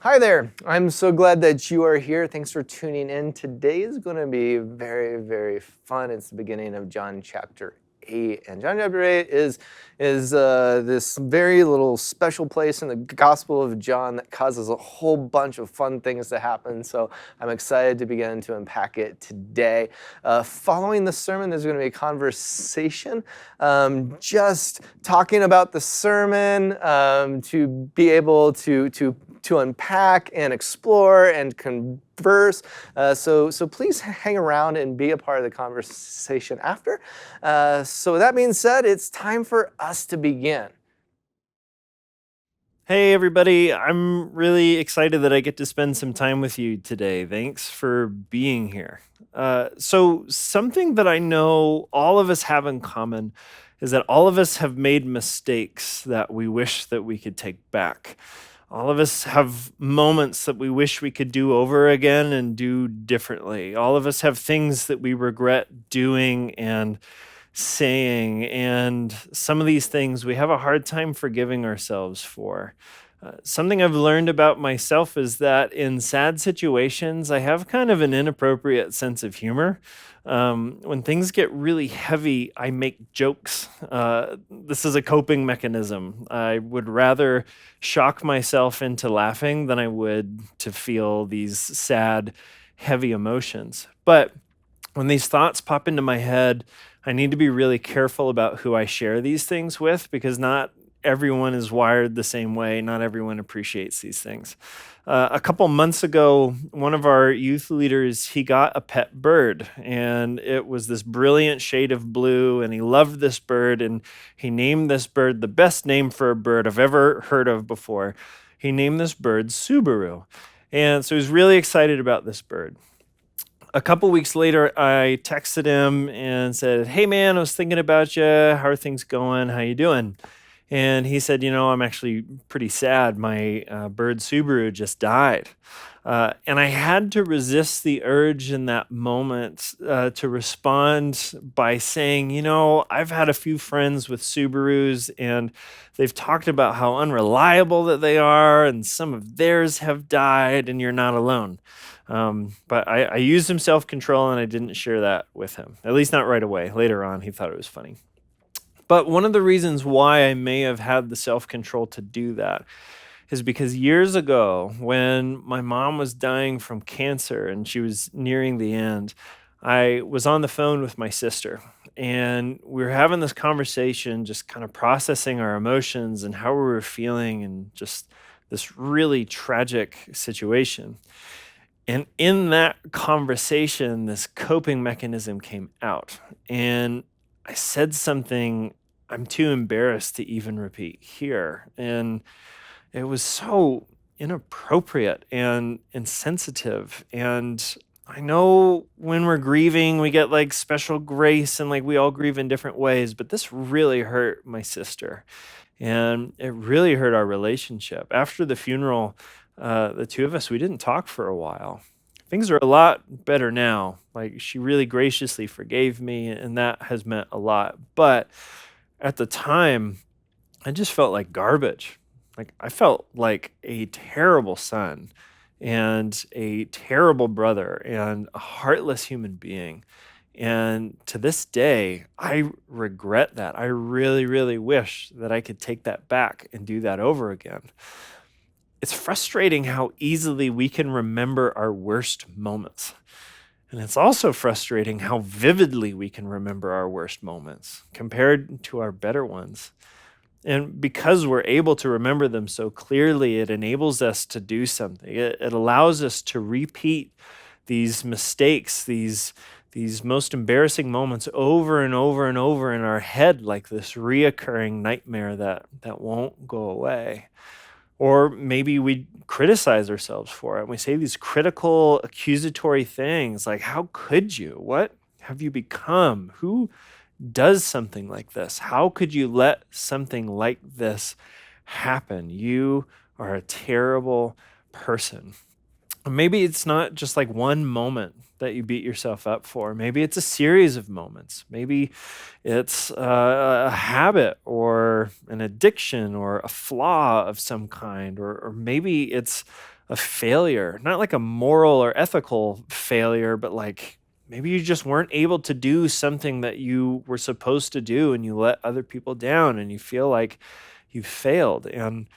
Hi there. I'm so glad that you are here. Thanks for tuning in. Today is going to be very, very fun. It's the beginning of John chapter 8. And John chapter 8 is this very little special place in the Gospel of John that causes a whole bunch of fun things to happen. So I'm excited to begin to unpack it today. Following the sermon, there's going to be a conversation, just talking about the sermon, to be able to unpack and explore and converse. So please hang around and be a part of the conversation after. So with that being said, it's time for us to begin. Hey, everybody. I'm really excited that I get to spend some time with you today. Thanks for being here. Something that I know all of us have in common is that all of us have made mistakes that we wish that we could take back. All of us have moments that we wish we could do over again and do differently. All of us have things that we regret doing and saying, and some of these things we have a hard time forgiving ourselves for. Something I've learned about myself is that in sad situations, I have kind of an inappropriate sense of humor. When things get really heavy, I make jokes. This is a coping mechanism. I would rather shock myself into laughing than I would to feel these sad, heavy emotions. But when these thoughts pop into my head, I need to be really careful about who I share these things with because not everyone is wired the same way. Not everyone appreciates these things. A couple months ago, one of our youth leaders, he got a pet bird, and it was this brilliant shade of blue, and he loved this bird, and he named this bird the best name for a bird I've ever heard of before. He named this bird Subaru. And so he was really excited about this bird. A couple weeks later, I texted him and said, "Hey man, I was thinking about you. How are things going? How you doing?" And he said, I'm actually pretty sad. My bird Subaru just died." And I had to resist the urge in that moment to respond by saying, I've had a few friends with Subarus, and they've talked about how unreliable that they are, and some of theirs have died, and you're not alone. But I used some self control and I didn't share that with him, at least not right away. Later on, he thought it was funny. But one of the reasons why I may have had the self control to do that is because years ago, when my mom was dying from cancer and she was nearing the end, I was on the phone with my sister, and we were having this conversation, just kind of processing our emotions and how we were feeling, and just this really tragic situation. And in that conversation, this coping mechanism came out. And I said something I'm too embarrassed to even repeat here. And it was so inappropriate and insensitive. And I know when we're grieving, we get like special grace and like we all grieve in different ways, but this really hurt my sister. And it really hurt our relationship. After the funeral, the two of us, we didn't talk for a while. Things are a lot better now. Like, she really graciously forgave me, and that has meant a lot. But at the time, I just felt like garbage. Like, I felt like a terrible son and a terrible brother and a heartless human being. And to this day, I regret that. I really, really wish that I could take that back and do that over again. It's frustrating how easily we can remember our worst moments. And it's also frustrating how vividly we can remember our worst moments compared to our better ones. And because we're able to remember them so clearly, it enables us to do something. It allows us to repeat these mistakes, these most embarrassing moments over and over and over in our head, like this reoccurring nightmare that won't go away. Or maybe we criticize ourselves for it. And we say these critical, accusatory things like, how could you? What have you become? Who does something like this? How could you let something like this happen? You are a terrible person. Maybe it's not just like one moment that you beat yourself up for. Maybe it's a series of moments. Maybe it's a habit or an addiction or a flaw of some kind, or maybe it's a failure, not like a moral or ethical failure, but like maybe you just weren't able to do something that you were supposed to do and you let other people down and you feel like you failed. And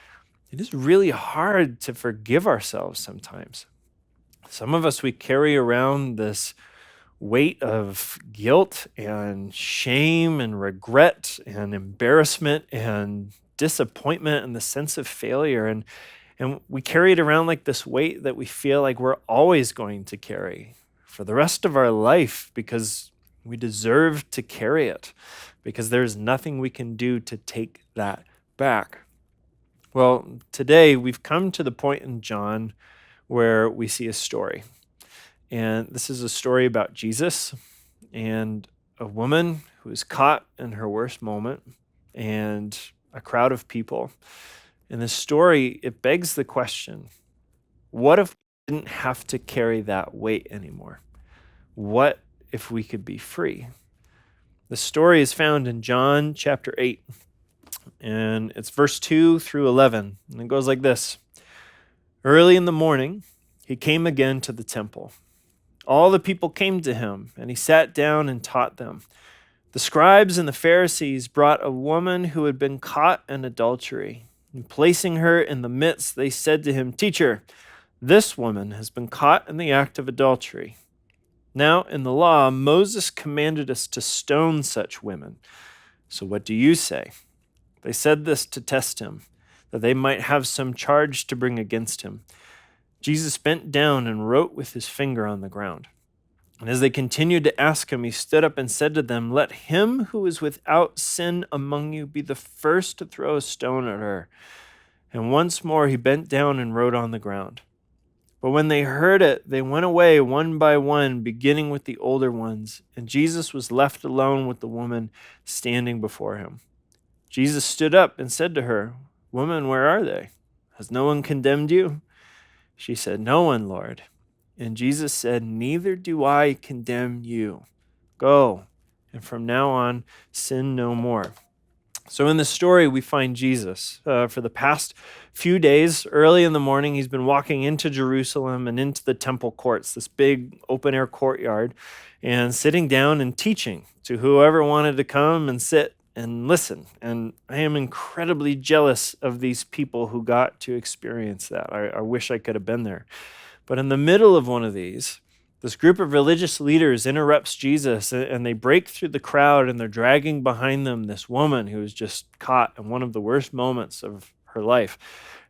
it is really hard to forgive ourselves sometimes. Some of us, we carry around this weight of guilt and shame and regret and embarrassment and disappointment and the sense of failure. And we carry it around like this weight that we feel like we're always going to carry for the rest of our life because we deserve to carry it, because there's nothing we can do to take that back. Well, today we've come to the point in John where we see a story. And this is a story about Jesus and a woman who is caught in her worst moment and a crowd of people. In this story, it begs the question, what if we didn't have to carry that weight anymore? What if we could be free? The story is found in John chapter 8, and it's verse 2 through 11. And it goes like this. Early in the morning, he came again to the temple. All the people came to him, and he sat down and taught them. The scribes and the Pharisees brought a woman who had been caught in adultery. And placing her in the midst, they said to him, "Teacher, this woman has been caught in the act of adultery. Now, in the law, Moses commanded us to stone such women. So what do you say?" They said this to test him, that they might have some charge to bring against him. Jesus bent down and wrote with his finger on the ground. And as they continued to ask him, he stood up and said to them, "Let him who is without sin among you be the first to throw a stone at her." And once more he bent down and wrote on the ground. But when they heard it, they went away one by one, beginning with the older ones. And Jesus was left alone with the woman standing before him. Jesus stood up and said to her, "Woman, where are they? Has no one condemned you?" She said, "No one, Lord." And Jesus said, "Neither do I condemn you. Go, and from now on, sin no more." So in the story, we find Jesus. For the past few days, early in the morning, he's been walking into Jerusalem and into the temple courts, this big open-air courtyard, and sitting down and teaching to whoever wanted to come and sit and listen. And I am incredibly jealous of these people who got to experience that. I wish I could have been there. But in the middle of one of these, this group of religious leaders interrupts Jesus, and they break through the crowd, and they're dragging behind them this woman who was just caught in one of the worst moments of her life.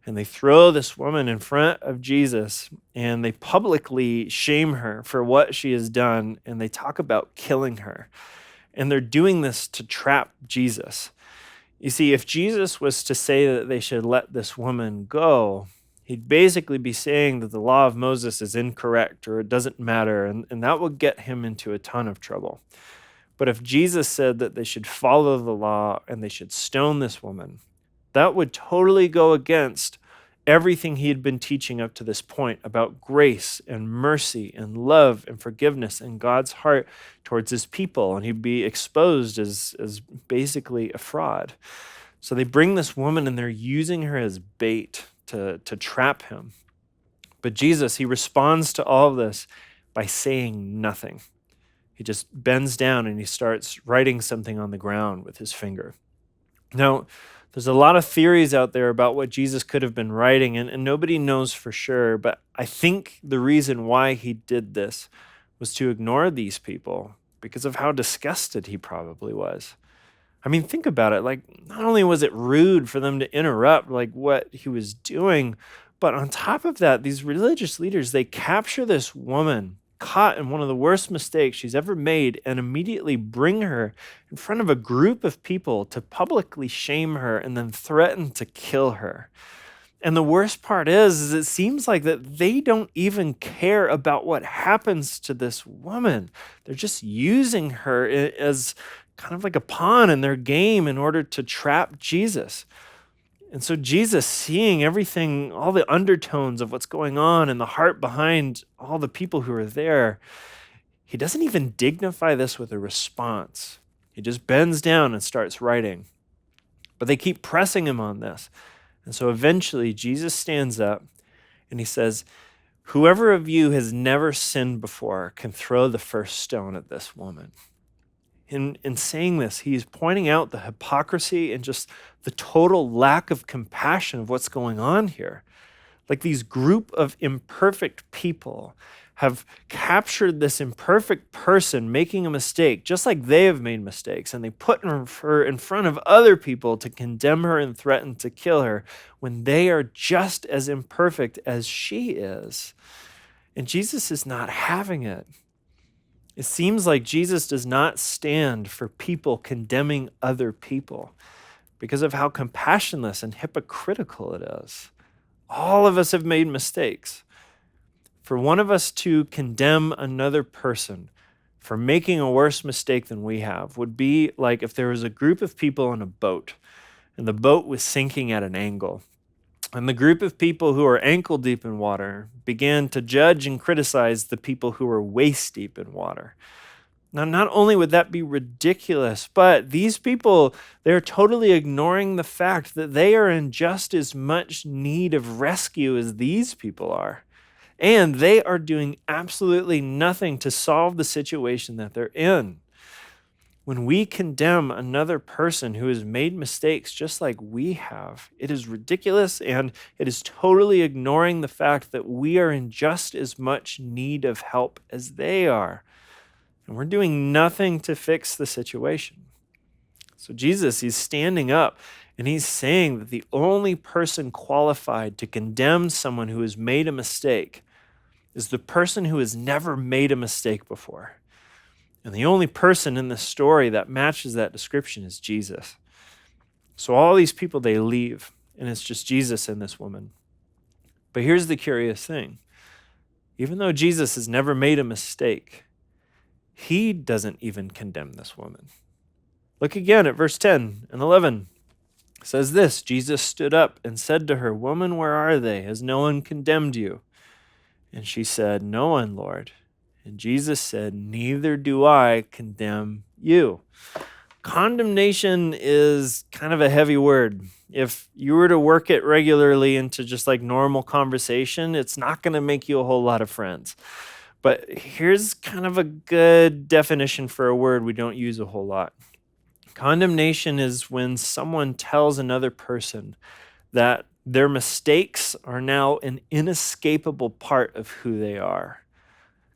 And they throw this woman in front of Jesus, and they publicly shame her for what she has done, and they talk about killing her. And they're doing this to trap Jesus. You see, if Jesus was to say that they should let this woman go, he'd basically be saying that the law of Moses is incorrect or it doesn't matter, and that would get him into a ton of trouble. But if Jesus said that they should follow the law and they should stone this woman, that would totally go against everything he had been teaching up to this point about grace and mercy and love and forgiveness and God's heart towards his people, and he'd be exposed as basically a fraud. So they bring this woman and they're using her as bait to trap him. But Jesus, he responds to all of this by saying nothing. He just bends down and he starts writing something on the ground with his finger. Now, there's a lot of theories out there about what Jesus could have been writing, and nobody knows for sure, but I think the reason why he did this was to ignore these people because of how disgusted he probably was. I mean, think about it. Like, not only was it rude for them to interrupt like what he was doing, but on top of that, these religious leaders, they capture this woman caught in one of the worst mistakes she's ever made and immediately bring her in front of a group of people to publicly shame her and then threaten to kill her. And the worst part is it seems like that they don't even care about what happens to this woman. They're just using her as kind of like a pawn in their game in order to trap Jesus. And so Jesus, seeing everything, all the undertones of what's going on and the heart behind all the people who are there, he doesn't even dignify this with a response. He just bends down and starts writing. But they keep pressing him on this. And so eventually Jesus stands up And he says, whoever of you has never sinned before can throw the first stone at this woman. In saying this, he's pointing out the hypocrisy and just the total lack of compassion of what's going on here. Like these group of imperfect people have captured this imperfect person making a mistake, just like they have made mistakes, and they put her in front of other people to condemn her and threaten to kill her when they are just as imperfect as she is. And Jesus is not having it. It seems like Jesus does not stand for people condemning other people because of how compassionless and hypocritical it is. All of us have made mistakes. For one of us to condemn another person for making a worse mistake than we have would be like if there was a group of people on a boat and the boat was sinking at an angle. And the group of people who are ankle deep in water began to judge and criticize the people who are waist deep in water. Now, not only would that be ridiculous, but these people, they're totally ignoring the fact that they are in just as much need of rescue as these people are. And they are doing absolutely nothing to solve the situation that they're in. When we condemn another person who has made mistakes just like we have, it is ridiculous and it is totally ignoring the fact that we are in just as much need of help as they are. And we're doing nothing to fix the situation. So Jesus, he's standing up and he's saying that the only person qualified to condemn someone who has made a mistake is the person who has never made a mistake before. And the only person in this story that matches that description is Jesus. So all these people, they leave, and it's just Jesus and this woman. But here's the curious thing. Even though Jesus has never made a mistake, he doesn't even condemn this woman. Look again at verse 10 and 11. It says this, Jesus stood up and said to her, "Woman, where are they? Has no one condemned you?" And she said, "No one, Lord." And Jesus said, "Neither do I condemn you." Condemnation is kind of a heavy word. If you were to work it regularly into just like normal conversation, it's not going to make you a whole lot of friends. But here's kind of a good definition for a word we don't use a whole lot. Condemnation is when someone tells another person that their mistakes are now an inescapable part of who they are.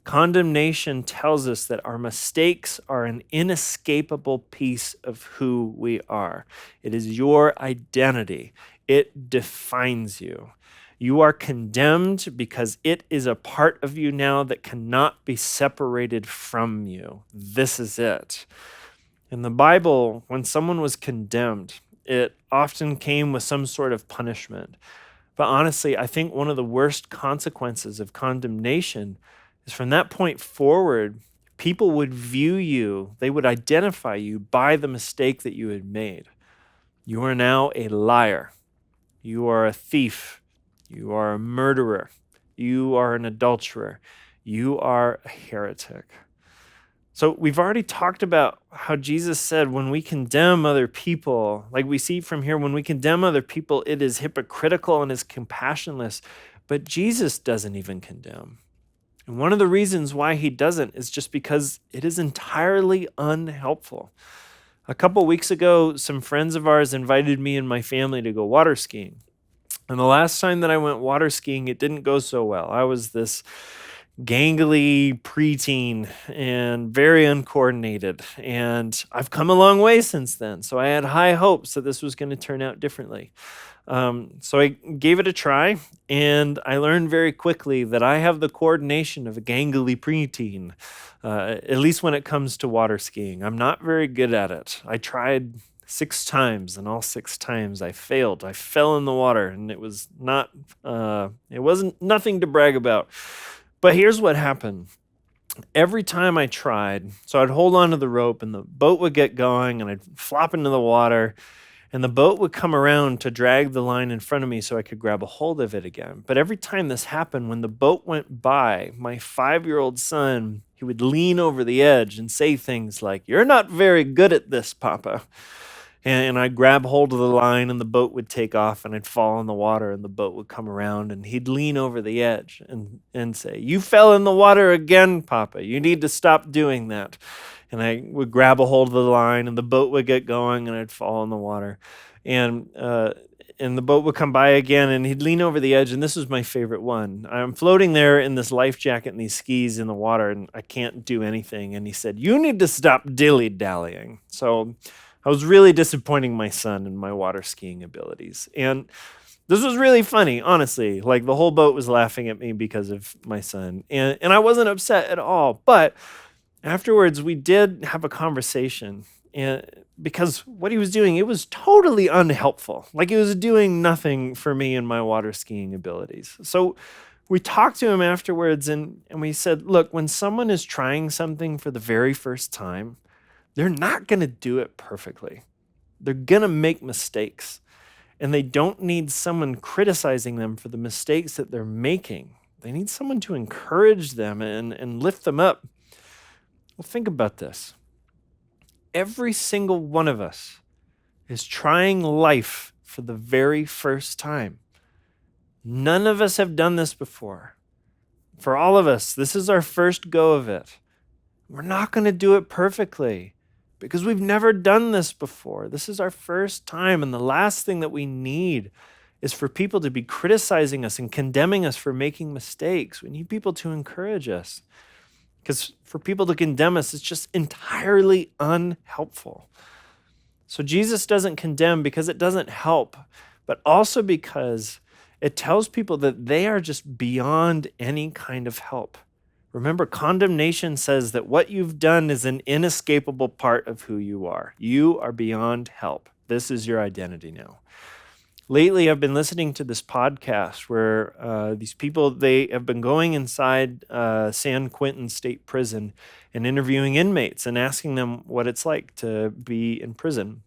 Condemnation tells us that our mistakes are an inescapable piece of who we are. It is your identity. It defines you. You are condemned because it is a part of you now that cannot be separated from you. This is it. In the Bible, when someone was condemned, it often came with some sort of punishment. But honestly, I think one of the worst consequences of condemnation is from that point forward, people would view you, they would identify you by the mistake that you had made. You are now a liar. You are a thief. You are a murderer. You are an adulterer. You are a heretic. So we've already talked about how Jesus said when we condemn other people, like we see from here, when we condemn other people, it is hypocritical and is compassionless. But Jesus doesn't even condemn. And one of the reasons why he doesn't is just because it is entirely unhelpful. A couple weeks ago, some friends of ours invited me and my family to go water skiing. And the last time that I went water skiing, it didn't go so well. I was this gangly preteen and very uncoordinated. And I've come a long way since then. So I had high hopes that this was going to turn out differently. So I gave it a try, and I learned very quickly that I have the coordination of a gangly preteen, at least when it comes to water skiing. I'm not very good at it. I tried 6 times, and all 6 times I failed. I fell in the water, and it wasn't nothing to brag about. But here's what happened. Every time I tried, so I'd hold on to the rope, and the boat would get going, and I'd flop into the water, and the boat would come around to drag the line in front of me so I could grab a hold of it again. But every time this happened, when the boat went by, my 5-year-old son, he would lean over the edge and say things like, "You're not very good at this, Papa." And I'd grab hold of the line and the boat would take off and I'd fall in the water and the boat would come around and he'd lean over the edge and say, "You fell in the water again, Papa. You need to stop doing that." And I would grab a hold of the line and the boat would get going and I'd fall in the water. And, uh, and the boat would come by again and he'd lean over the edge. And this was my favorite one. I'm floating there in this life jacket and these skis in the water and I can't do anything. And he said, "You need to stop dilly-dallying." So I was really disappointing my son in my water skiing abilities. And this was really funny, honestly. Like the whole boat was laughing at me because of my son. And I wasn't upset at all. But afterwards, we did have a conversation. And because what he was doing, it was totally unhelpful. Like it was doing nothing for me and my water skiing abilities. So we talked to him afterwards and we said, look, when someone is trying something for the very first time, they're not going to do it perfectly. They're going to make mistakes. And they don't need someone criticizing them for the mistakes that they're making. They need someone to encourage them and lift them up. Well, think about this. Every single one of us is trying life for the very first time. None of us have done this before. For all of us, this is our first go of it. We're not going to do it perfectly because we've never done this before. This is our first time, and the last thing that we need is for people to be criticizing us and condemning us for making mistakes. We need people to encourage us because for people to condemn us, it's just entirely unhelpful. So Jesus doesn't condemn because it doesn't help, but also because it tells people that they are just beyond any kind of help. Remember, condemnation says that what you've done is an inescapable part of who you are. You are beyond help. This is your identity now. Lately, I've been listening to this podcast where these people, they have been going inside San Quentin State Prison and interviewing inmates and asking them what it's like to be in prison.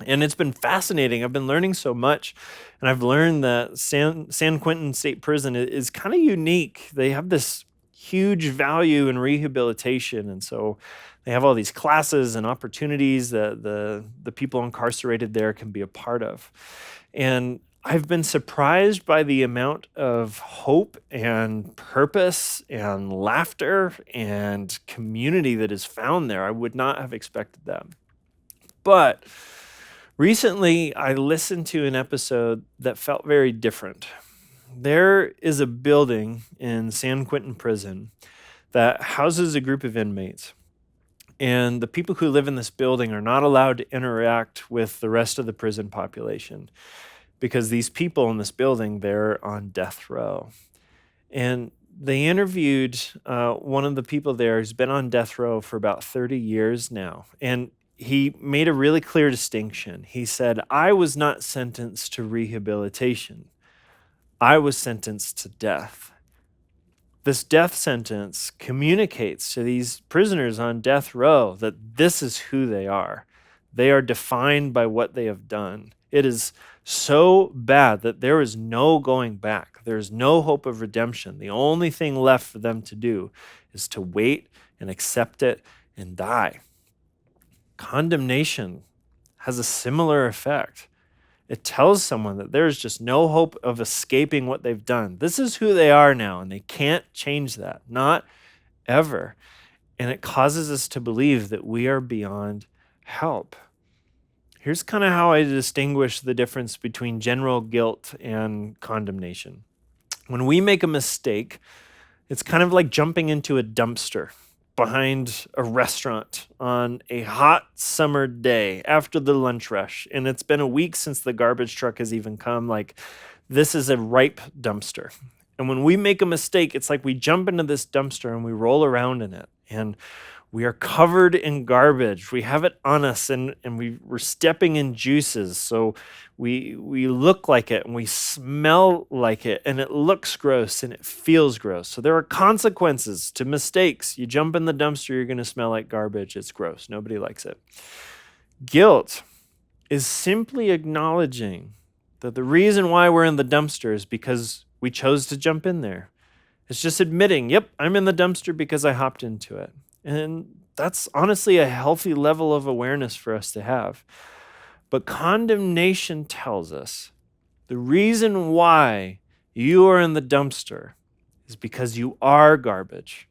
And it's been fascinating. I've been learning so much. And I've learned that San Quentin State Prison is kind of unique. They have this huge value in rehabilitation. And so they have all these classes and opportunities that the people incarcerated there can be a part of. And I've been surprised by the amount of hope and purpose and laughter and community that is found there. I would not have expected that. But recently, I listened to an episode that felt very different. There is a building in San Quentin Prison that houses a group of inmates. And the people who live in this building are not allowed to interact with the rest of the prison population because these people in this building, they're on death row. And they interviewed one of the people there who's been on death row for about 30 years now. And he made a really clear distinction. He said, "I was not sentenced to rehabilitation. I was sentenced to death." This death sentence communicates to these prisoners on death row that this is who they are. They are defined by what they have done. It is so bad that there is no going back. There is no hope of redemption. The only thing left for them to do is to wait and accept it and die. Condemnation has a similar effect. It tells someone that there's just no hope of escaping what they've done. This is who they are now, and they can't change that, not ever. And it causes us to believe that we are beyond help. Here's kind of how I distinguish the difference between general guilt and condemnation. When we make a mistake, it's kind of like jumping into a dumpster behind a restaurant on a hot summer day after the lunch rush. And it's been a week since the garbage truck has even come. Like, this is a ripe dumpster. And when we make a mistake, it's like we jump into this dumpster and we roll around in it. And we are covered in garbage. We have it on us and we're stepping in juices. So we look like it and we smell like it and it looks gross and it feels gross. So there are consequences to mistakes. You jump in the dumpster, you're going to smell like garbage. It's gross. Nobody likes it. Guilt is simply acknowledging that the reason why we're in the dumpster is because we chose to jump in there. It's just admitting, yep, I'm in the dumpster because I hopped into it. And that's honestly a healthy level of awareness for us to have. But condemnation tells us the reason why you are in the dumpster is because you are garbage.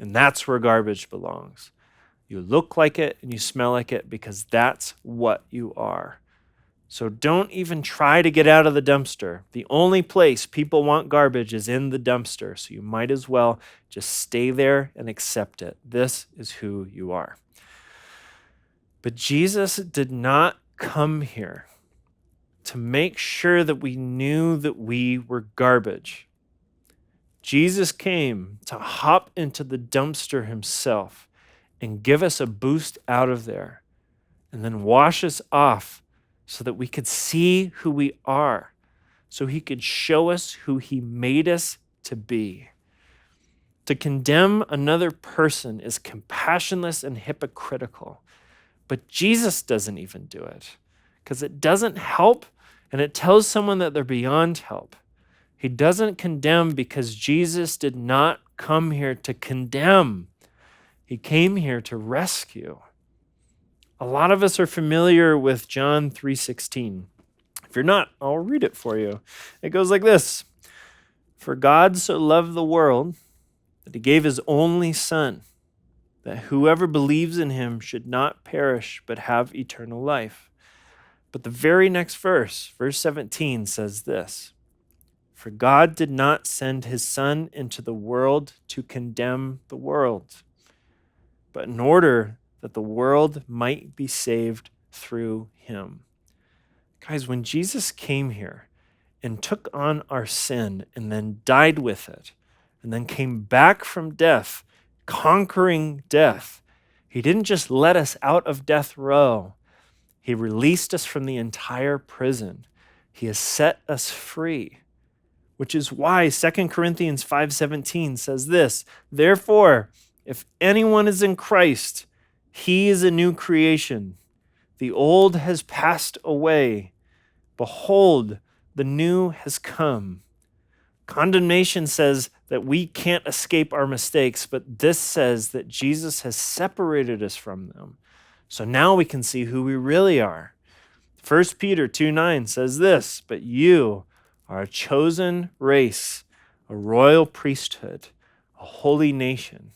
And that's where garbage belongs. You look like it and you smell like it because that's what you are. So don't even try to get out of the dumpster. The only place people want garbage is in the dumpster. So you might as well just stay there and accept it. This is who you are. But Jesus did not come here to make sure that we knew that we were garbage. Jesus came to hop into the dumpster himself and give us a boost out of there and then wash us off so that we could see who we are, so he could show us who he made us to be. To condemn another person is compassionless and hypocritical, but Jesus doesn't even do it because it doesn't help and it tells someone that they're beyond help. He doesn't condemn because Jesus did not come here to condemn. He came here to rescue. A lot of us are familiar with John 3:16. If you're not, I'll read it for you. It goes like this: "For God so loved the world that he gave his only Son, that whoever believes in him should not perish but have eternal life." But the very next verse, verse 17, says this: "For God did not send his Son into the world to condemn the world, but in order that the world might be saved through him." Guys, when Jesus came here and took on our sin and then died with it and then came back from death, conquering death, he didn't just let us out of death row. He released us from the entire prison. He has set us free, which is why 2 Corinthians 5:17 says this: "Therefore, if anyone is in Christ, he is a new creation. The old has passed away. Behold, the new has come." Condemnation says that we can't escape our mistakes, but this says that Jesus has separated us from them. So now we can see who we really are. 1 Peter 2:9 says this: "But you are a chosen race, a royal priesthood, a holy nation,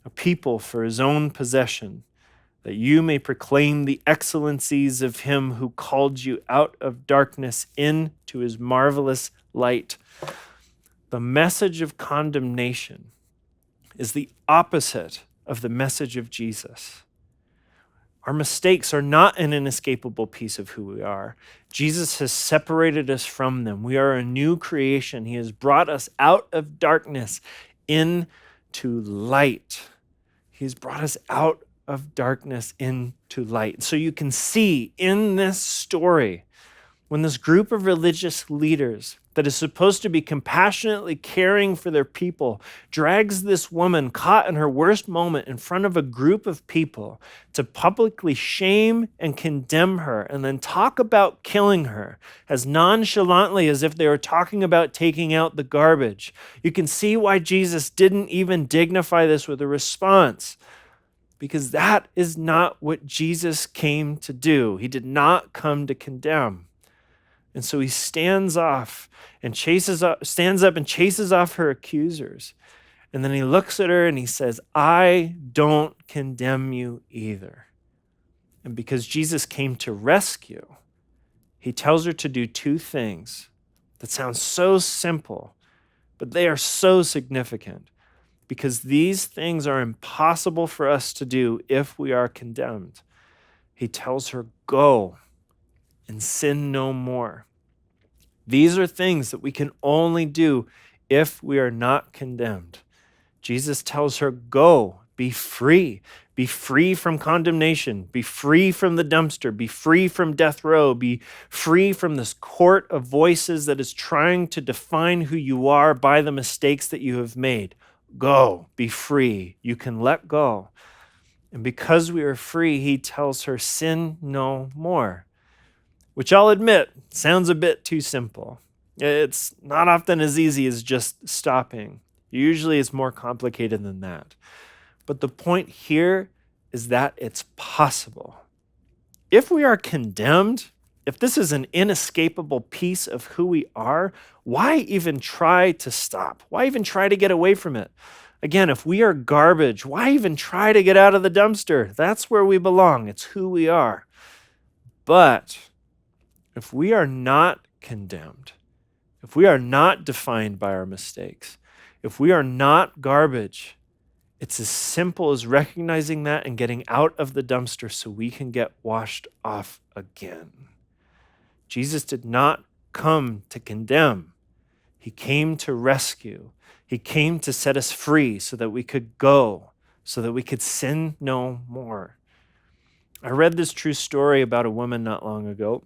a people for his own possession, that you may proclaim the excellencies of him who called you out of darkness into his marvelous light." The message of condemnation is the opposite of the message of Jesus. Our mistakes are not an inescapable piece of who we are. Jesus has separated us from them. We are a new creation. He has brought us out of darkness into light. He's brought us out of darkness into light. So you can see in this story, when this group of religious leaders that is supposed to be compassionately caring for their people drags this woman caught in her worst moment in front of a group of people to publicly shame and condemn her and then talk about killing her as nonchalantly as if they were talking about taking out the garbage. You can see why Jesus didn't even dignify this with a response, because that is not what Jesus came to do. He did not come to condemn. And so he stands up and chases off her accusers. And then he looks at her and he says, "I don't condemn you either." And because Jesus came to rescue, he tells her to do two things that sound so simple, but they are so significant, because these things are impossible for us to do if we are condemned. He tells her, "Go and sin no more." These are things that we can only do if we are not condemned. Jesus tells her, "Go, be free from condemnation, be free from the dumpster, be free from death row, be free from this court of voices that is trying to define who you are by the mistakes that you have made. Go, be free. You can let go." And because we are free, he tells her, "Sin no more," which I'll admit sounds a bit too simple. It's not often as easy as just stopping. Usually it's more complicated than that. But the point here is that it's possible. if we are condemned, if this is an inescapable piece of who we are, why even try to stop? Why even try to get away from it? Again, if we are garbage, why even try to get out of the dumpster? That's where we belong. It's who we are. But if we are not condemned, if we are not defined by our mistakes, if we are not garbage, it's as simple as recognizing that and getting out of the dumpster so we can get washed off again. Jesus did not come to condemn. He came to rescue. He came to set us free so that we could go, so that we could sin no more. I read this true story about a woman not long ago,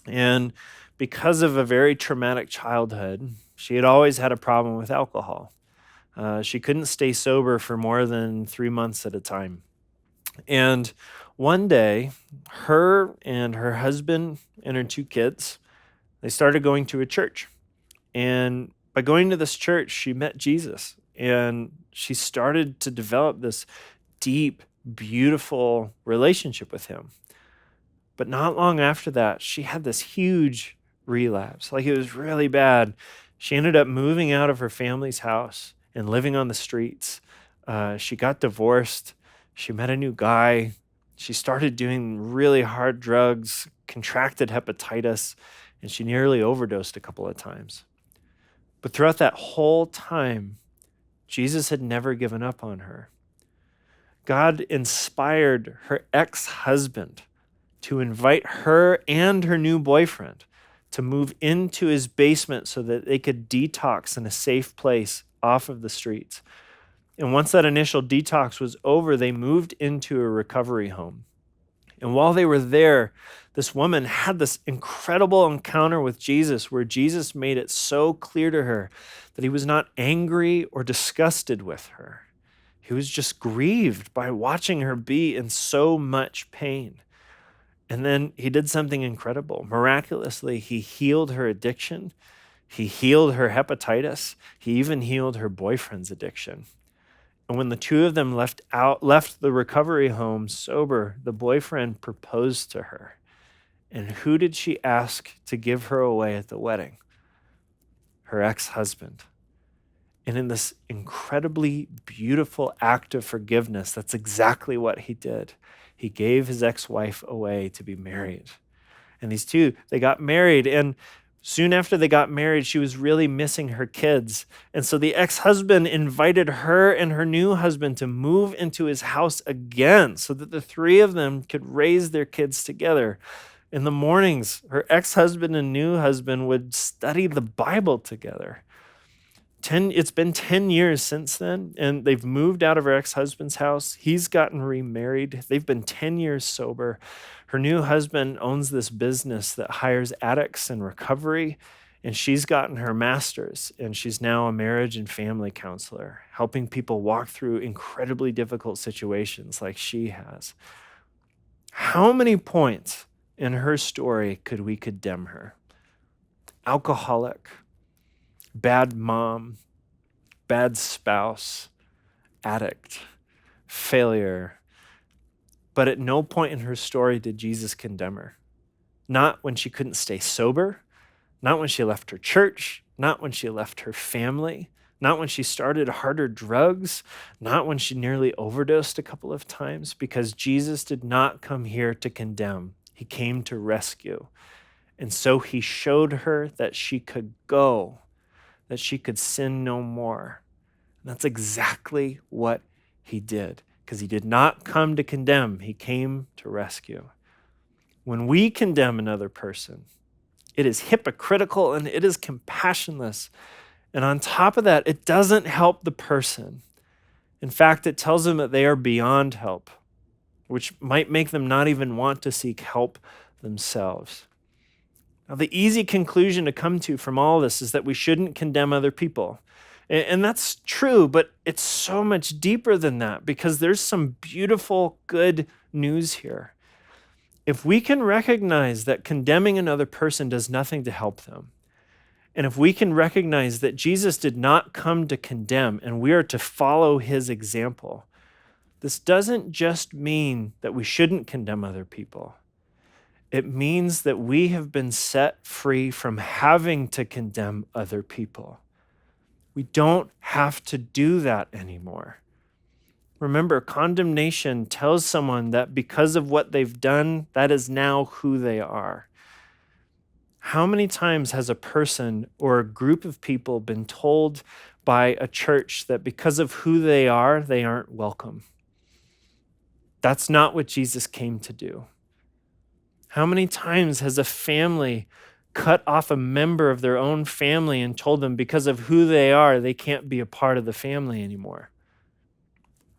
and because of a very traumatic childhood, she had always had a problem with alcohol. She couldn't stay sober for more than 3 months at a time. And one day, her and her husband and her 2 kids, they started going to a church. And by going to this church, she met Jesus. And she started to develop this deep, beautiful relationship with him. But not long after that, she had this huge relapse. Like, it was really bad. She ended up moving out of her family's house and living on the streets. She got divorced. She met a new guy. She started doing really hard drugs, contracted hepatitis, and she nearly overdosed a couple of times. But throughout that whole time, Jesus had never given up on her. God inspired her ex-husband to invite her and her new boyfriend to move into his basement so that they could detox in a safe place off of the streets. And once that initial detox was over, they moved into a recovery home. And while they were there, this woman had this incredible encounter with Jesus where Jesus made it so clear to her that he was not angry or disgusted with her. He was just grieved by watching her be in so much pain. And then he did something incredible. Miraculously, he healed her addiction. He healed her hepatitis. He even healed her boyfriend's addiction. And when the 2 of them left the recovery home sober, the boyfriend proposed to her. And who did she ask to give her away at the wedding? Her ex-husband. And in this incredibly beautiful act of forgiveness, that's exactly what he did. He gave his ex-wife away to be married. And these 2, they got married. And soon after they got married, she was really missing her kids. And so the ex-husband invited her and her new husband to move into his house again so that the 3 of them could raise their kids together. In the mornings, her ex-husband and new husband would study the Bible together. It's been 10 years since then, and they've moved out of her ex-husband's house. He's gotten remarried. They've been 10 years sober. Her new husband owns this business that hires addicts in recovery, and she's gotten her master's, and she's now a marriage and family counselor, helping people walk through incredibly difficult situations like she has. How many points in her story could we condemn her? Alcoholic, bad mom, bad spouse, addict, failure. But at no point in her story did Jesus condemn her. Not when she couldn't stay sober, not when she left her church, not when she left her family, not when she started harder drugs, not when she nearly overdosed a couple of times, because Jesus did not come here to condemn. He came to rescue. And so he showed her that she could go, that she could sin no more. And that's exactly what he did, because he did not come to condemn. He came to rescue. When we condemn another person, it is hypocritical and it is compassionless. And on top of that, it doesn't help the person. In fact, it tells them that they are beyond help, which might make them not even want to seek help themselves. Now, the easy conclusion to come to from all this is that we shouldn't condemn other people. And that's true, but it's so much deeper than that because there's some beautiful, good news here. If we can recognize that condemning another person does nothing to help them, and if we can recognize that Jesus did not come to condemn and we are to follow his example, this doesn't just mean that we shouldn't condemn other people. It means that we have been set free from having to condemn other people. We don't have to do that anymore. Remember, condemnation tells someone that because of what they've done, that is now who they are. How many times has a person or a group of people been told by a church that because of who they aren't welcome? That's not what Jesus came to do. How many times has a family cut off a member of their own family and told them because of who they are, they can't be a part of the family anymore?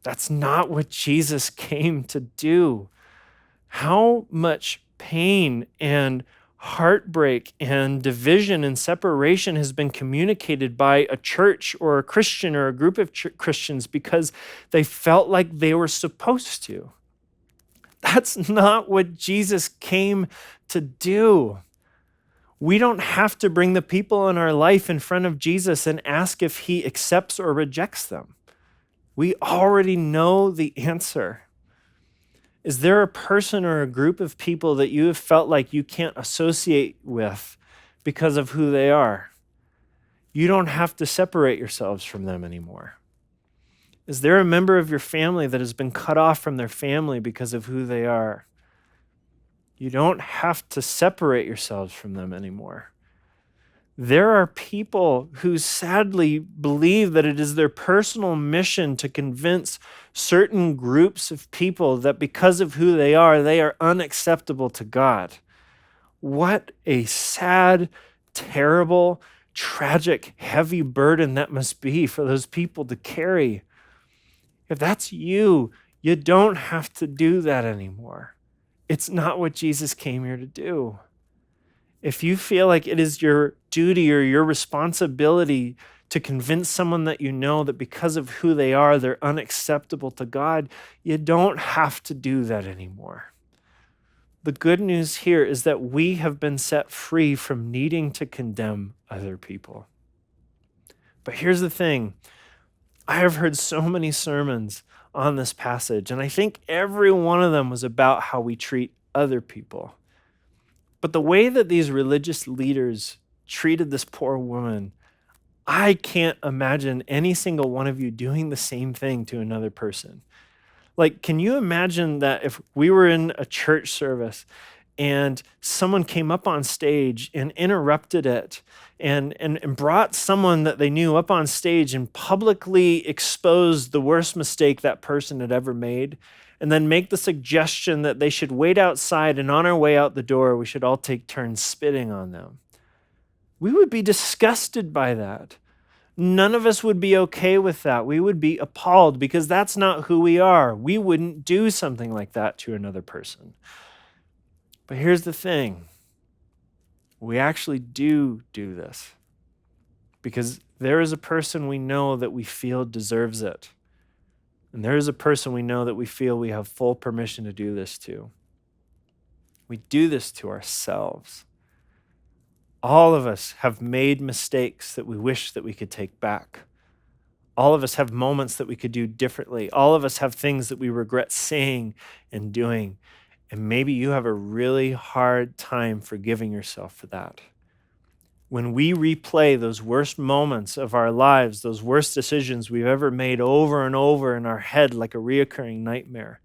That's not what Jesus came to do. How much pain and heartbreak and division and separation has been communicated by a church or a Christian or a group of Christians because they felt like they were supposed to. That's not what Jesus came to do. We don't have to bring the people in our life in front of Jesus and ask if he accepts or rejects them. We already know the answer. Is there a person or a group of people that you have felt like you can't associate with because of who they are? You don't have to separate yourselves from them anymore. Is there a member of your family that has been cut off from their family because of who they are? You don't have to separate yourselves from them anymore. There are people who sadly believe that it is their personal mission to convince certain groups of people that because of who they are unacceptable to God. What a sad, terrible, tragic, heavy burden that must be for those people to carry. If that's you, you don't have to do that anymore. It's not what Jesus came here to do. If you feel like it is your duty or your responsibility to convince someone that you know that because of who they are, they're unacceptable to God, you don't have to do that anymore. The good news here is that we have been set free from needing to condemn other people. But here's the thing. I have heard so many sermons on this passage, and I think every one of them was about how we treat other people. But the way that these religious leaders treated this poor woman, I can't imagine any single one of you doing the same thing to another person. Like, can you imagine that if we were in a church service and someone came up on stage and interrupted it and brought someone that they knew up on stage and publicly exposed the worst mistake that person had ever made, and then make the suggestion that they should wait outside and on our way out the door, we should all take turns spitting on them? We would be disgusted by that. None of us would be okay with that. We would be appalled because that's not who we are. We wouldn't do something like that to another person. But here's the thing. We actually do this because there is a person we know that we feel deserves it. And there is a person we know that we feel we have full permission to do this to. We do this to ourselves. All of us have made mistakes that we wish that we could take back. All of us have moments that we could do differently. All of us have things that we regret saying and doing. And maybe you have a really hard time forgiving yourself for that. When we replay those worst moments of our lives, those worst decisions we've ever made over and over in our head like a reoccurring nightmare,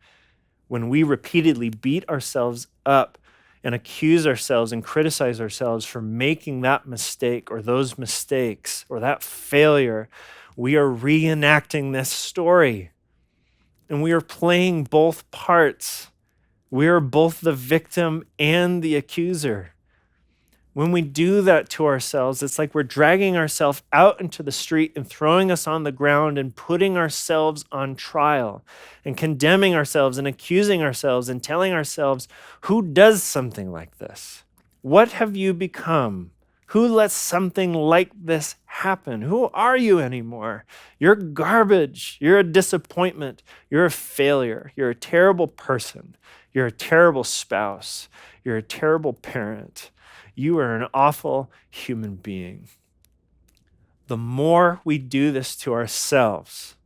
when we repeatedly beat ourselves up and accuse ourselves and criticize ourselves for making that mistake or those mistakes or that failure, we are reenacting this story. And we are playing both parts. We are both the victim and the accuser. When we do that to ourselves, it's like we're dragging ourselves out into the street and throwing us on the ground and putting ourselves on trial and condemning ourselves and accusing ourselves and telling ourselves, who does something like this? What have you become? Who lets something like this happen? Who are you anymore? You're garbage. You're a disappointment. You're a failure. You're a terrible person. You're a terrible spouse. You're a terrible parent. You are an awful human being. The more we do this to ourselves,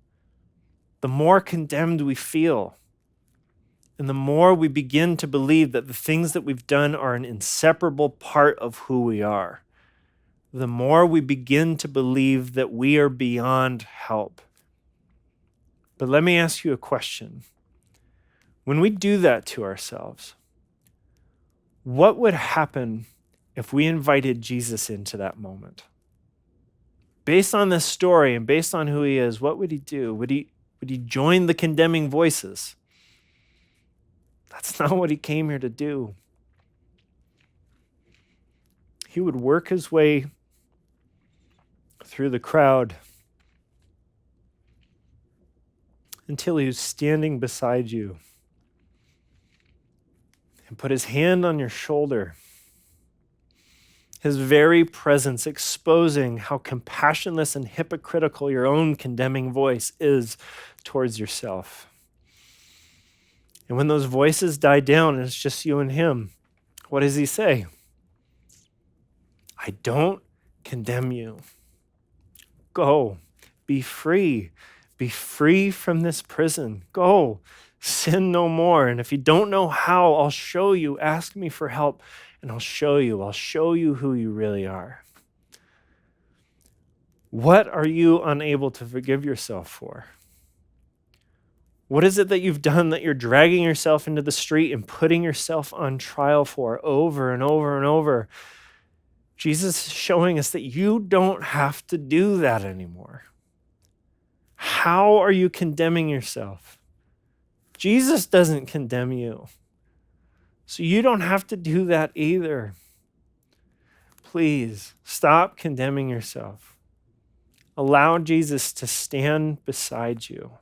the more condemned we feel. And the more we begin to believe that the things that we've done are an inseparable part of who we are, the more we begin to believe that we are beyond help. But let me ask you a question. When we do that to ourselves, what would happen if we invited Jesus into that moment? Based on this story and based on who he is, what would he do? Would he join the condemning voices? That's not what he came here to do. He would work his way through the crowd until he was standing beside you and put his hand on your shoulder, his very presence exposing how compassionless and hypocritical your own condemning voice is towards yourself. And when those voices die down and it's just you and him, what does he say? I don't condemn you. Go, be free. Be free from this prison. Go, sin no more. And if you don't know how, I'll show you. Ask me for help, and I'll show you. I'll show you who you really are. What are you unable to forgive yourself for? What is it that you've done that you're dragging yourself into the street and putting yourself on trial for over and over and over? Jesus is showing us that you don't have to do that anymore. How are you condemning yourself? Jesus doesn't condemn you. So you don't have to do that either. Please stop condemning yourself. Allow Jesus to stand beside you.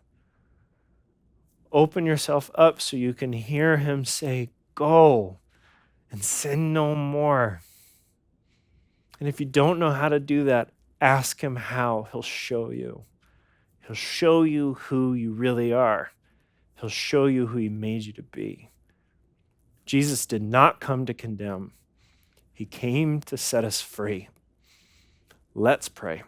Open yourself up so you can hear him say, go and sin no more. And if you don't know how to do that, ask him how. He'll show you. He'll show you who you really are. He'll show you who he made you to be. Jesus did not come to condemn. He came to set us free. Let's pray.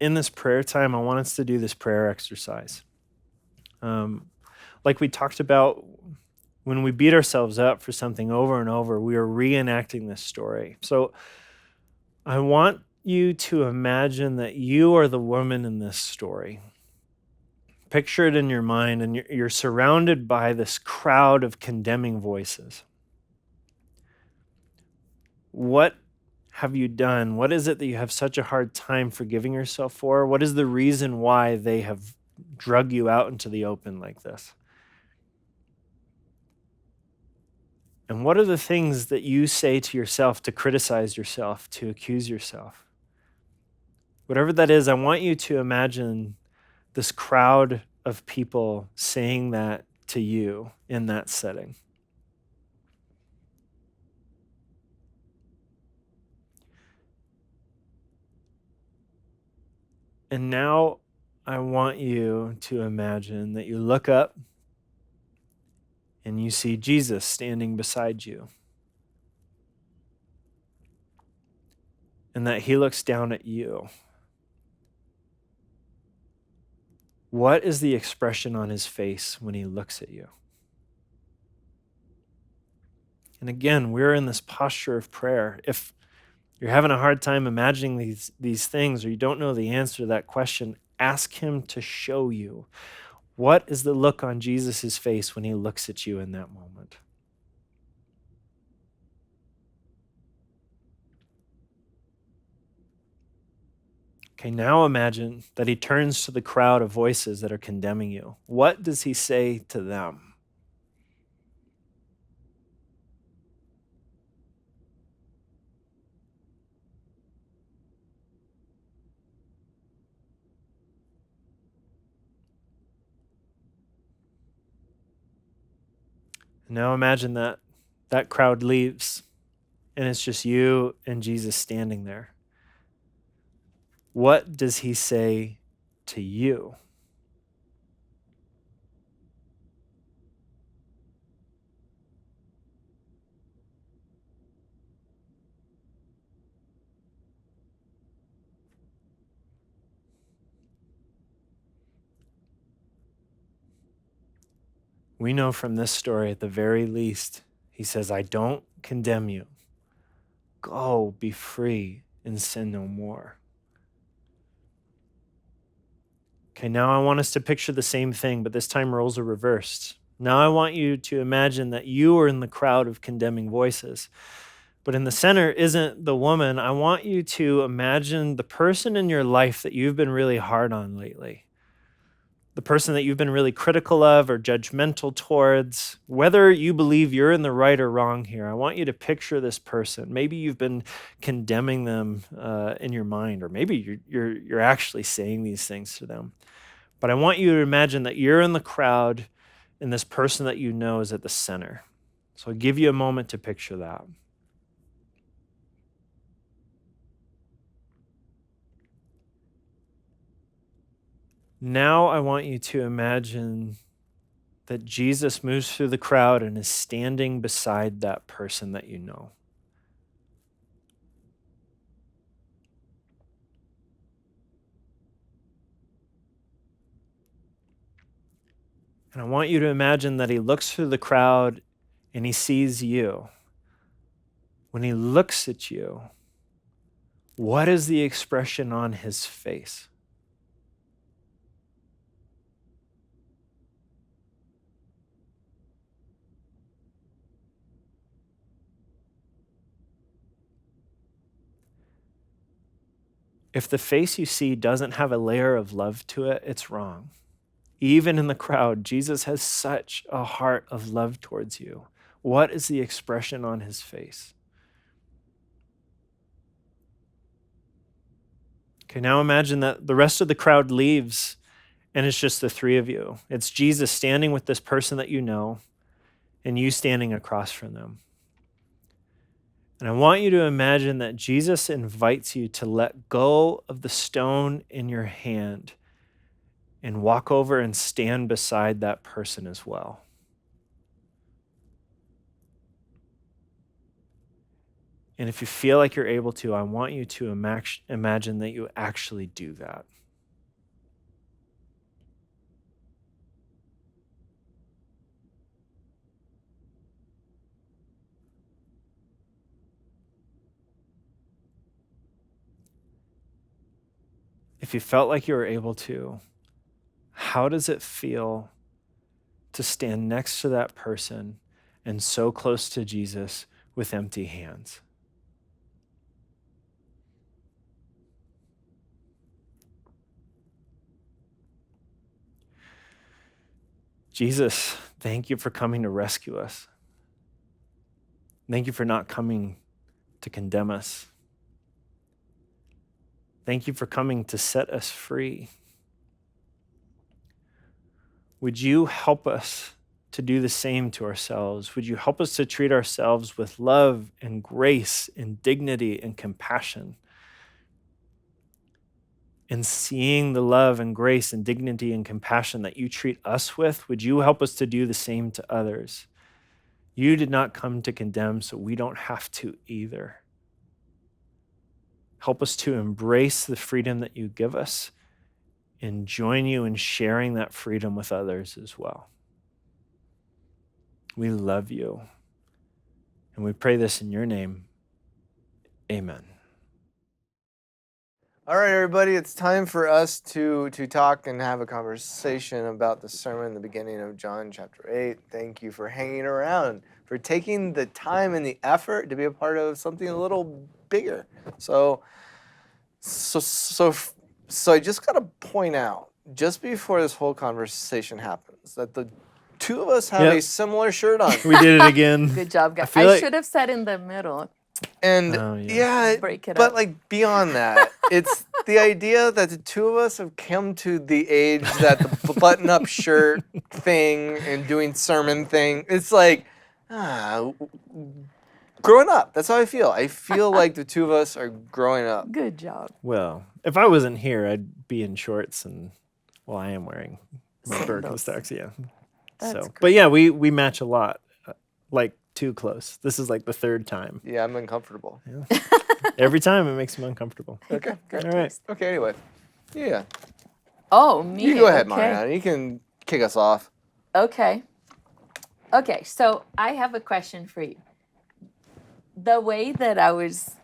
In this prayer time, I want us to do this prayer exercise. Like we talked about, when we beat ourselves up for something over and over, we are reenacting this story. So I want you to imagine that you are the woman in this story. Picture it in your mind, and you're surrounded by this crowd of condemning voices. What have you done? What is it that you have such a hard time forgiving yourself for? What is the reason why they have drug you out into the open like this? And what are the things that you say to yourself to criticize yourself, to accuse yourself? Whatever that is, I want you to imagine this crowd of people saying that to you in that setting. And now I want you to imagine that you look up and you see Jesus standing beside you. And that he looks down at you. What is the expression on his face when he looks at you? And again, we're in this posture of prayer. If you're having a hard time imagining these things, or you don't know the answer to that question, ask him to show you. What is the look on Jesus' face when he looks at you in that moment? Okay, now imagine that he turns to the crowd of voices that are condemning you. What does he say to them? Now imagine that crowd leaves and it's just you and Jesus standing there. What does he say to you? We know from this story, at the very least, he says, I don't condemn you. Go, be free, and sin no more. Okay, now I want us to picture the same thing, but this time roles are reversed. Now I want you to imagine that you are in the crowd of condemning voices. But in the center isn't the woman. I want you to imagine the person in your life that you've been really hard on lately. The person that you've been really critical of or judgmental towards. Whether you believe you're in the right or wrong here, I want you to picture this person. Maybe you've been condemning them in your mind, or maybe you're actually saying these things to them. But I want you to imagine that you're in the crowd and this person that you know is at the center. So I'll give you a moment to picture that. Now I want you to imagine that Jesus moves through the crowd and is standing beside that person that you know. And I want you to imagine that he looks through the crowd and he sees you. When he looks at you, what is the expression on his face? If the face you see doesn't have a layer of love to it, it's wrong. Even in the crowd, Jesus has such a heart of love towards you. What is the expression on his face? Okay, now imagine that the rest of the crowd leaves and it's just the three of you. It's Jesus standing with this person that you know and you standing across from them. And I want you to imagine that Jesus invites you to let go of the stone in your hand and walk over and stand beside that person as well. And if you feel like you're able to, I want you to imagine that you actually do that. If you felt like you were able to, how does it feel to stand next to that person and so close to Jesus with empty hands? Jesus, thank you for coming to rescue us. Thank you for not coming to condemn us. Thank you for coming to set us free. Would you help us to do the same to ourselves? Would you help us to treat ourselves with love and grace and dignity and compassion? And seeing the love and grace and dignity and compassion that you treat us with, would you help us to do the same to others? You did not come to condemn, so we don't have to either. Help us to embrace the freedom that you give us and join you in sharing that freedom with others as well. We love you. And we pray this in your name. Amen. All right, everybody, it's time for us to talk and have a conversation about the sermon in the beginning of John chapter 8. Thank you for hanging around, for taking the time and the effort to be a part of something a little bigger. So I just got to point out, just before this whole conversation happens, that the two of us have a similar shirt on. We did it again. Good job, guys. I should have sat in the middle. And Break it but up. like beyond that, it's the idea that the two of us have come to the age that the button-up shirt thing and doing sermon thing, it's like, growing up. That's how I feel. I feel like the two of us are growing up. Good job. Well, if I wasn't here, I'd be in shorts and, well, I am wearing my Sandals. Birkenstocks, yeah. That's So, great. but yeah, we match a lot, like too close. This is like the third time. Yeah, I'm uncomfortable. Yeah. Every time it makes me uncomfortable. Okay, good. All right. Okay, anyway. Yeah. Oh, me. You go ahead, okay. Mariana. You can kick us off. Okay. Okay, so I have a question for you. The way that I was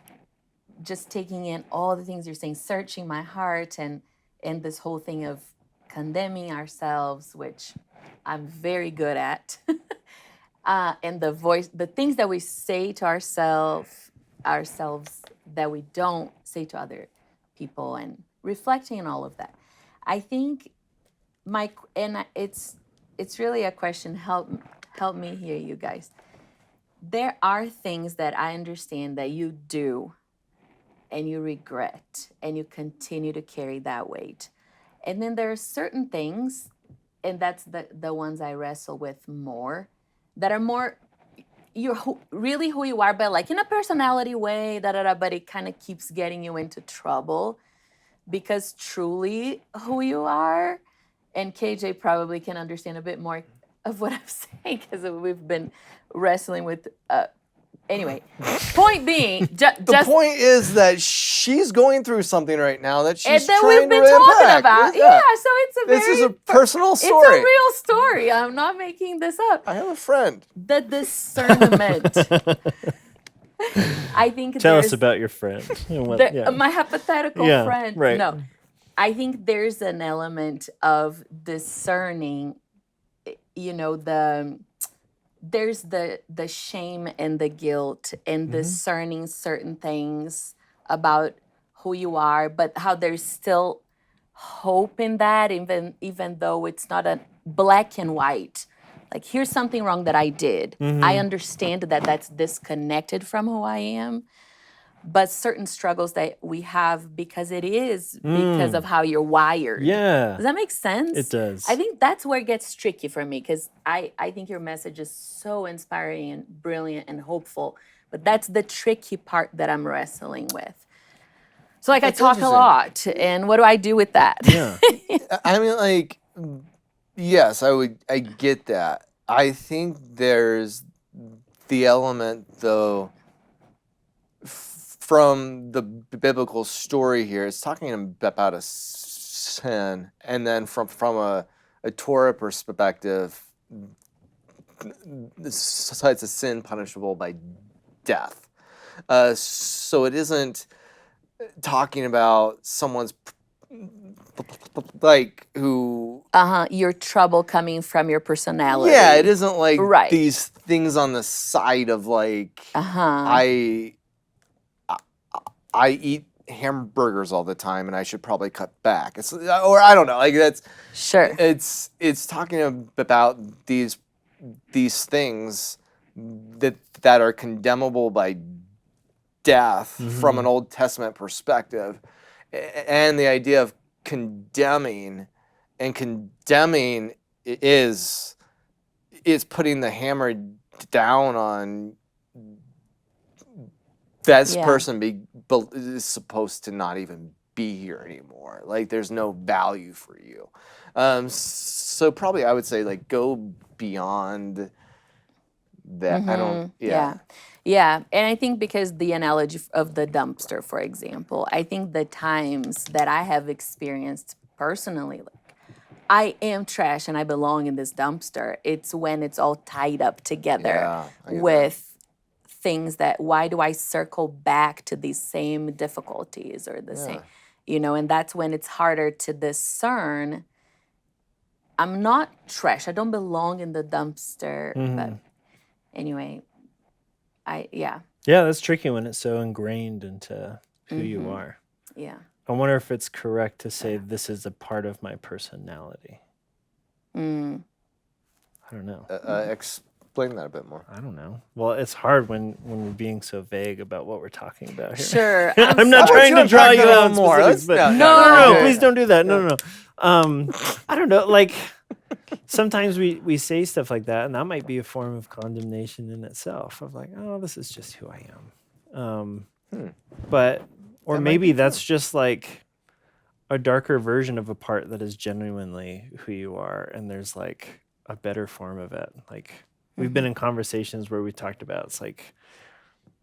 just taking in all the things you're saying, searching my heart, and this whole thing of condemning ourselves, which I'm very good at, and the things that we say to ourselves that we don't say to other people, and reflecting on all of that. I think it's really a question. Help me here, you guys. There are things that I understand that you do and you regret and you continue to carry that weight. And then there are certain things, and that's the ones I wrestle with more, that are more really who you are, but like in a personality way, but it kind of keeps getting you into trouble because truly who you are, and KJ probably can understand a bit more of what I'm saying because we've been wrestling with. Anyway, point being, the point is that she's going through something right now that she's that trying we've been to talking unpack. about. Yeah, so this is a personal story. It's a real story. I'm not making this up. I have a friend. The discernment. I think Tell us about your friend. My hypothetical friend. Right. No, I think there's an element of discerning. There's the shame and the guilt and discerning certain things about who you are, but how there's still hope in that, even though it's not a black and white. Like, here's something wrong that I did. I understand that that's disconnected from who I am, but certain struggles that we have because of how you're wired. Yeah. Does that make sense? It does. I think that's where it gets tricky for me because I think your message is so inspiring and brilliant and hopeful, but that's the tricky part that I'm wrestling with. So I talk a lot, and what do I do with that? Yeah. I mean, yes, I get that. I think there's the element, though, from the biblical story here. It's talking about a sin, and then from a Torah perspective, it's a sin punishable by death. So it isn't talking about someone's who your trouble coming from your personality. Yeah, it isn't like right. These things on the side of I eat hamburgers all the time and I should probably cut back. Or I don't know, that's sure. It's talking about these things that are condemnable by death from an Old Testament perspective, and the idea of condemning is putting the hammer down on that person is supposed to not even be here anymore. Like, there's no value for you. So probably I would say go beyond that. I don't. Yeah, and I think because the analogy of the dumpster, for example, I think the times that I have experienced personally, I am trash and I belong in this dumpster. It's when it's all tied up together with things that, why do I circle back to these same difficulties or the same, and that's when it's harder to discern. I'm not trash. I don't belong in the dumpster. But anyway, Yeah, that's tricky when it's so ingrained into who you are. Yeah. I wonder if it's correct to say this is a part of my personality. I don't know. Explain that a bit more. I don't know. Well, it's hard when we're being so vague about what we're talking about here. Sure. I'm not trying to draw you out more. No, please don't do that. No. I don't know. Sometimes we say stuff like that, and that might be a form of condemnation in itself. Of oh, this is just who I am. Or maybe that's just a darker version of a part that is genuinely who you are, and there's a better form of it. We've been in conversations where we talked about it's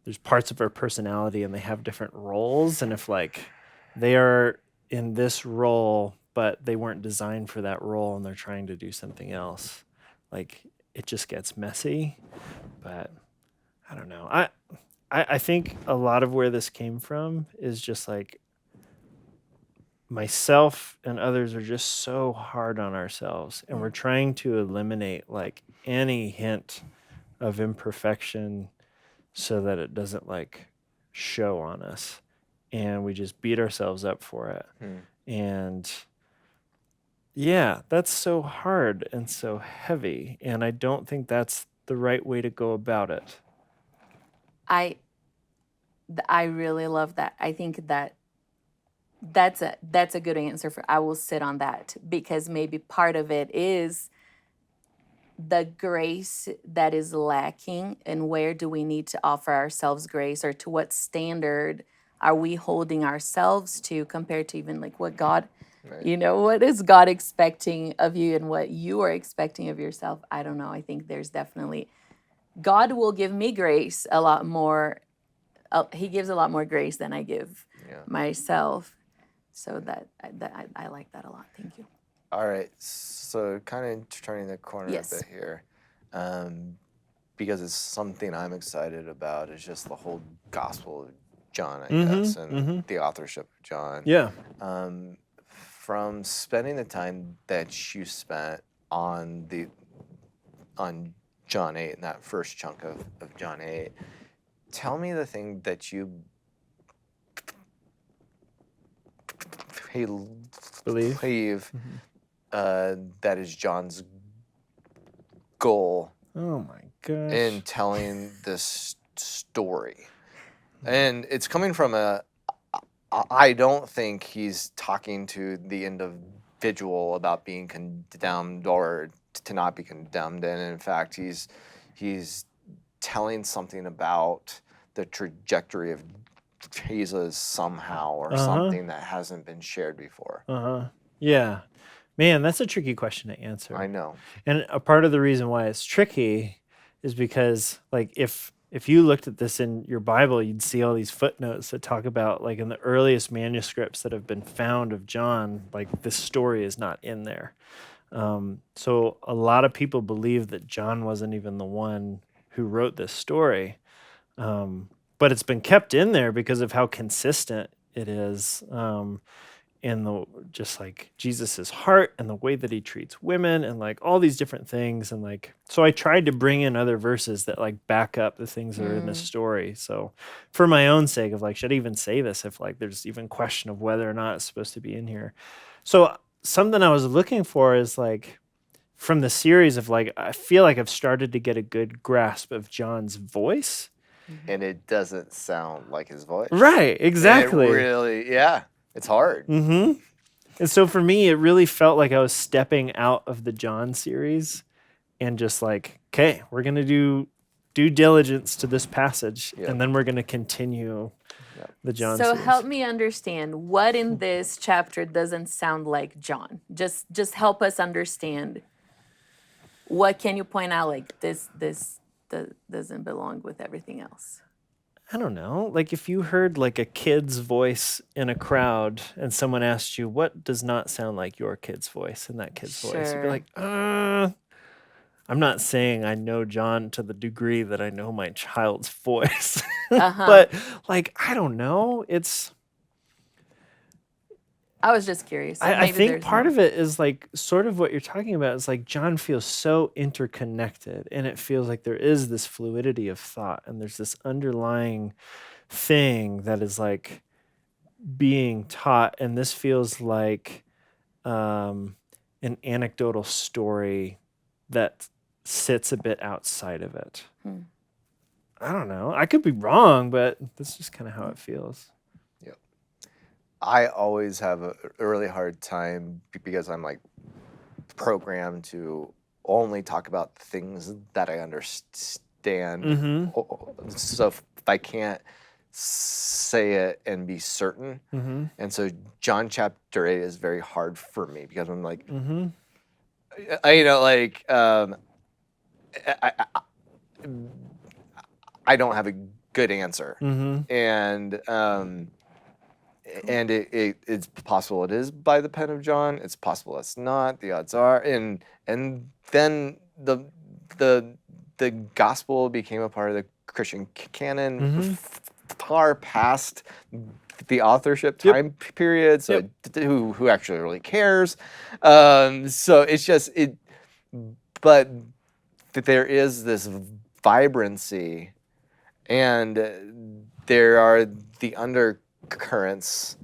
there's parts of our personality and they have different roles, and if they are in this role but they weren't designed for that role and they're trying to do something else, it just gets messy. But I don't know. I think a lot of where this came from is just like myself and others are just so hard on ourselves, and we're trying to eliminate like any hint of imperfection so that it doesn't like show on us, and we just beat ourselves up for it. And yeah, that's so hard and so heavy, and I don't think that's the right way to go about it. I really love that. I think that's a good answer for. I will sit on that, because maybe part of it is the grace that is lacking, and where do we need to offer ourselves grace, or to what standard are we holding ourselves to compared to even like what God, what is God expecting of you and what you are expecting of yourself? I don't know. I think there's definitely, God will give me grace a lot more. He gives a lot more grace than I give myself. So I like that a lot. Thank you. All right, so kind of turning the corner a bit here, because it's something I'm excited about, is just the whole Gospel of John, I guess, and the authorship of John. Yeah. From spending the time that you spent on John 8, and that first chunk of John 8, tell me the thing that you believe that is John's goal in telling this story. And it's coming from I don't think he's talking to the individual about being condemned or to not be condemned. And in fact, he's telling something about the trajectory of Jesus somehow, or something that hasn't been shared before. Yeah. Man, that's a tricky question to answer. I know. And a part of the reason why it's tricky is because, like, if you looked at this in your Bible, you'd see all these footnotes that talk about, like, in the earliest manuscripts that have been found of John, like, this story is not in there. So a lot of people believe that John wasn't even the one who wrote this story. But it's been kept in there because of how consistent it is. And the just like Jesus's heart and the way that he treats women and like all these different things. And like, so I tried to bring in other verses that like back up the things that are in this story. So for my own sake of like, should I even say this if like there's even question of whether or not it's supposed to be in here? So something I was looking for is like from the series of like, I feel like I've started to get a good grasp of John's voice. And it doesn't sound like his voice. Right, exactly. And it really, it's hard. And so for me, it really felt like I was stepping out of the John series and just like, okay, we're going to do due diligence to this passage, and then we're going to continue the John series. So help me understand what in this chapter doesn't sound like John. Just help us understand. What can you point out like this doesn't belong with everything else? I don't know. Like if you heard like a kid's voice in a crowd and someone asked you, what does not sound like your kid's voice in that kid's voice? You'd be like, I'm not saying I know John to the degree that I know my child's voice. But like, I don't know. I was just curious. I think part of it is like sort of what you're talking about is like John feels so interconnected, and it feels like there is this fluidity of thought, and there's this underlying thing that is like being taught, and this feels like an anecdotal story that sits a bit outside of it. I don't know. I could be wrong, but that's just kind of how it feels. I always have a really hard time because I'm like programmed to only talk about things that I understand. So if I can't say it and be certain, and so John chapter 8 is very hard for me because I'm like, I don't have a good answer, and it's possible it is by the pen of John. It's possible it's not. The odds are, and then the gospel became a part of the Christian canon far past the authorship time period. So who actually really cares? So it's just it, but there is this vibrancy, and there are the undercurrents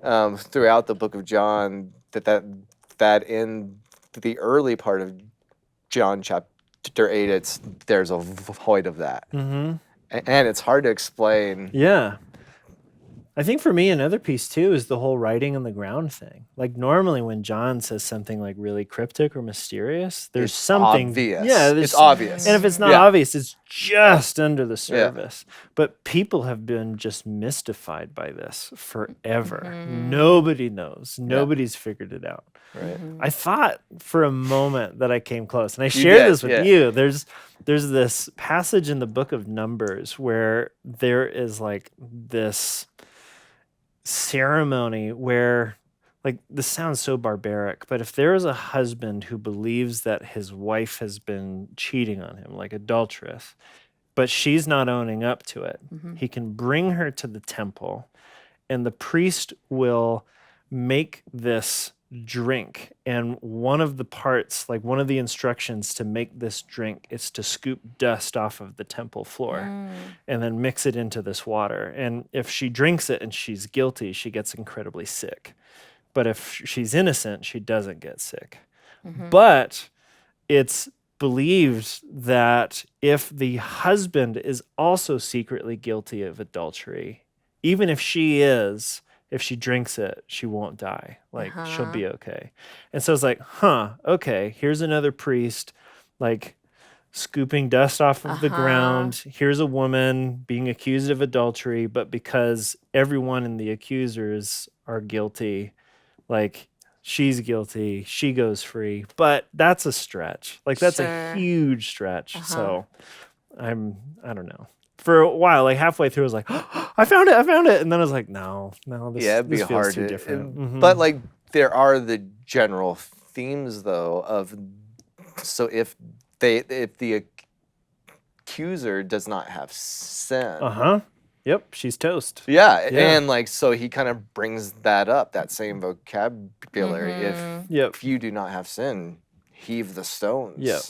throughout the book of John that in the early part of John chapter 8, there's a void of that, and it's hard to explain. Yeah. I think for me, another piece too is the whole writing on the ground thing. Like normally when John says something like really cryptic or mysterious, there's It's something. obvious. Yeah, It's obvious. And if it's not Yeah. obvious, it's just under the surface. But people have been just mystified by this forever. Nobody knows. Nobody's figured it out. Right. I thought for a moment that I came close, and I You shared did, this with yeah. you. There's this passage in the book of Numbers where there is like this ceremony where, like, this sounds so barbaric, but if there is a husband who believes that his wife has been cheating on him, like adulteress, but she's not owning up to it, he can bring her to the temple, and the priest will make this drink. And one of the parts, like one of the instructions to make this drink, is to scoop dust off of the temple floor and then mix it into this water. And if she drinks it and she's guilty, she gets incredibly sick. But if she's innocent, she doesn't get sick. But it's believed that if the husband is also secretly guilty of adultery, even if she drinks it, she won't die. Like, she'll be okay. And so it's like, okay, here's another priest, like, scooping dust off of the ground. Here's a woman being accused of adultery, but because everyone in the accusers are guilty, like, she's guilty, she goes free. But that's a stretch. Like, that's a huge stretch. So I don't know. For a while, like halfway through, I was like, oh, I found it. And then I was like, no, It'd be this feels hard too to, different. but like there are the general themes though of, so if the accuser does not have sin, Yep, she's toast. yeah, and like so he kind of brings that up, that same vocabulary. If you do not have sin, heave the stones. Yep.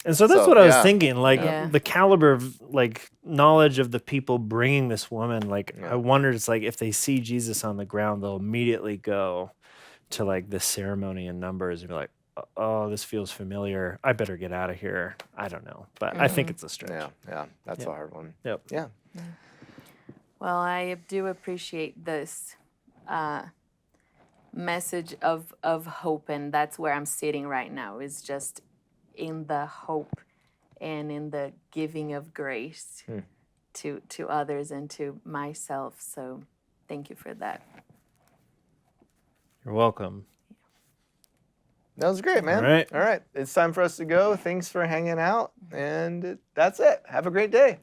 And so that's what I was thinking, like the caliber of like knowledge of the people bringing this woman, like I wondered, it's like if they see Jesus on the ground, they'll immediately go to like this ceremony in Numbers and be like, oh, this feels familiar, I better get out of here. I don't know, but I think it's a stretch. Yeah, that's a hard one. Yep. Yeah. Well, I do appreciate this message of hope, and that's where I'm sitting right now, is just in the hope and in the giving of grace to others and to myself. So thank you for that. You're welcome. That was great, man. All right. All right. It's time for us to go. Thanks for hanging out. And that's it. Have a great day.